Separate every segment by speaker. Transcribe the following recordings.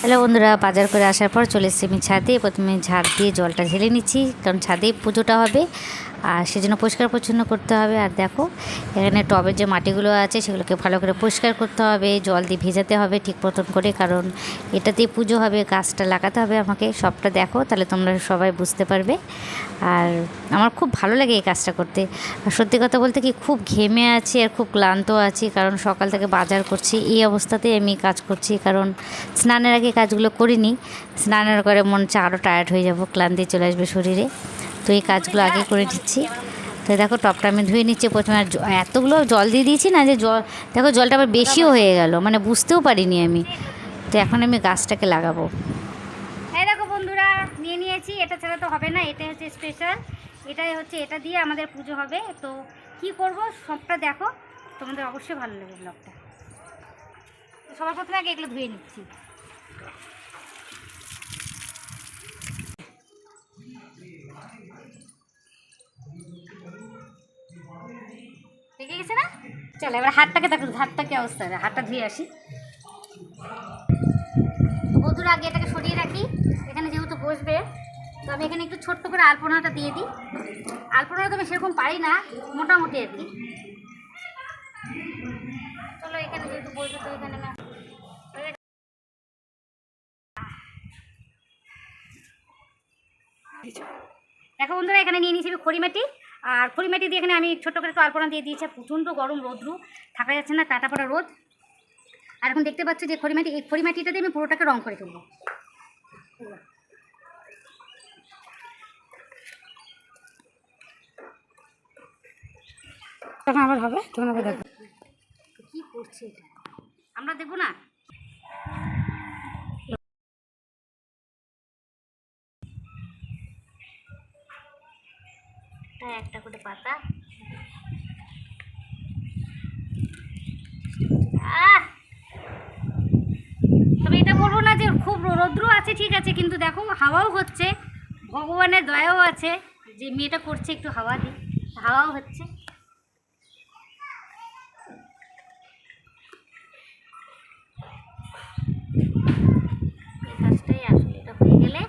Speaker 1: Hello বন্ধুরা, বাজার করে আসার পর চলে এসেছি আমি ছাদে। প্রথমে ঝাড় দিয়ে জলটা ঢেলে নিচ্ছি, কারণ ছাদে পুজোটা হবে আর সেজন্য পরিষ্কার পরিচ্ছন্ন করতে হবে। আর দেখো এখানে টবের যে মাটিগুলো আছে সেগুলোকে ভালো করে পরিষ্কার করতে হবে, জল দিয়ে ভেজাতে হবে ঠিক মতন করে, কারণ এটাতেই পুজো হবে, গাছটা লাগাতে হবে আমাকে। সবটা দেখো তাহলে তোমরা সবাই বুঝতে পারবে। আর আমার খুব ভালো লাগে এই কাজটা করতে। আর সত্যি কথা বলতে কি, খুব ঘেমে আছি আর খুব ক্লান্ত আছি, কারণ সকাল থেকে বাজার করছি, এই অবস্থাতেই আমি কাজ করছি। কারণ স্নানের আগে কাজগুলো করিনি, স্নানের করে মন হচ্ছে আরও টায়ার্ড হয়ে যাব, ক্লান্তি চলে আসবে শরীরে, তো এই কাজগুলো আগে করে দিচ্ছি। তো দেখো টপটা আমি ধুয়ে নিচ্ছি প্রথমে। আর এতগুলো জল দিয়ে দিয়েছি না যে জল, দেখো জলটা আবার বেশিও হয়ে গেল, মানে বুঝতেও পারিনি আমি। তো এখন আমি গাছটাকে লাগাবো।
Speaker 2: এই দেখো বন্ধুরা, নিয়ে নিয়েছি, এটা ছাড়া তো হবে না, এটা হচ্ছে স্পেশাল, এটাই হচ্ছে, এটা দিয়ে আমাদের পুজো হবে। তো কি করব সবটা দেখো, তোমাদের অবশ্যই ভালো লাগবে ব্লগটা। সবার প্রথমে আগে এগুলো ধুয়ে নিচ্ছি। দেখে গেছে না? চলো এবার হাতটাকে দেখো, হাতটা কি অবস্থা, হাতটা ধুয়ে আসি। বন্ধুরা আগে এটাকে সরিয়ে রাখি, এখানে যেহেতু বসবে, তো আমি এখানে একটু ছোট্ট করে আলপনাটা দিয়ে দিই। আলপনাটা তো আমি সেরকম পারি না, মোটামুটি আর কি। চলো এখানে যেহেতু বসবে, তো এখানে দেখো বন্ধুরা, এখানে নিয়ে নিয়েছি আমি খড়িমাটি। আর খড়িমাটি দিয়ে এখানে আমি ছোট্ট করে একটু আলপনা দিয়ে দিয়েছি। প্রচণ্ড গরম, রোদ্রু থাকা যাচ্ছে না, টাটা পড়া রোদ। আর এখন দেখতে পাচ্ছ যে খড়িমাটি, এই খড়িমাটিটা দিয়ে আমি পুরোটাকে রং করে তুলবো। তখন আবার হবে, তখন আবার দেখো কি করছে এটা, আমরা দেখবো না। একটা করে পাতা, তবে এটা বলবো না যে খুব রৌদ্র আছে, ঠিক আছে, কিন্তু দেখো হাওয়াও হচ্ছে, ভগবানের দয়াও আছে যে মেয়েটা করছে, একটু হাওয়া দিই, হাওয়াও হচ্ছে। এই কাজটাই আসলে, এটা হয়ে গেলে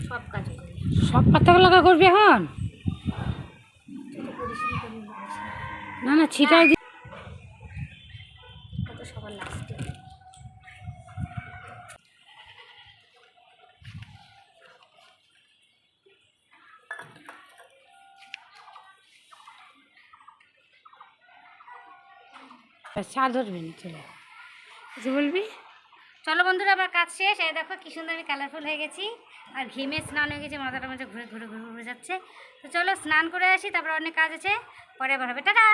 Speaker 2: সব কাজ করবে,
Speaker 3: সব পাতাগুলো করবি এখন? না না, ছিটাই দি।
Speaker 2: কত সবার লাস্টে
Speaker 3: চা ধরবি না, চলে কিছু বলবি?
Speaker 2: চলো বন্ধুরা, আবার কাজ শেষ। এই দেখো কি সুন্দর আমি কালারফুল হয়ে গেছি, আর ঘেমে স্নান হয়ে গেছে, মাথাটা মাঝে ঘুরে ঘুরে ঘুরে ঘুরে যাচ্ছে। তো চলো স্নান করে আসি, তারপর অনেক কাজ আছে, পরে আবার হবে, টাটা।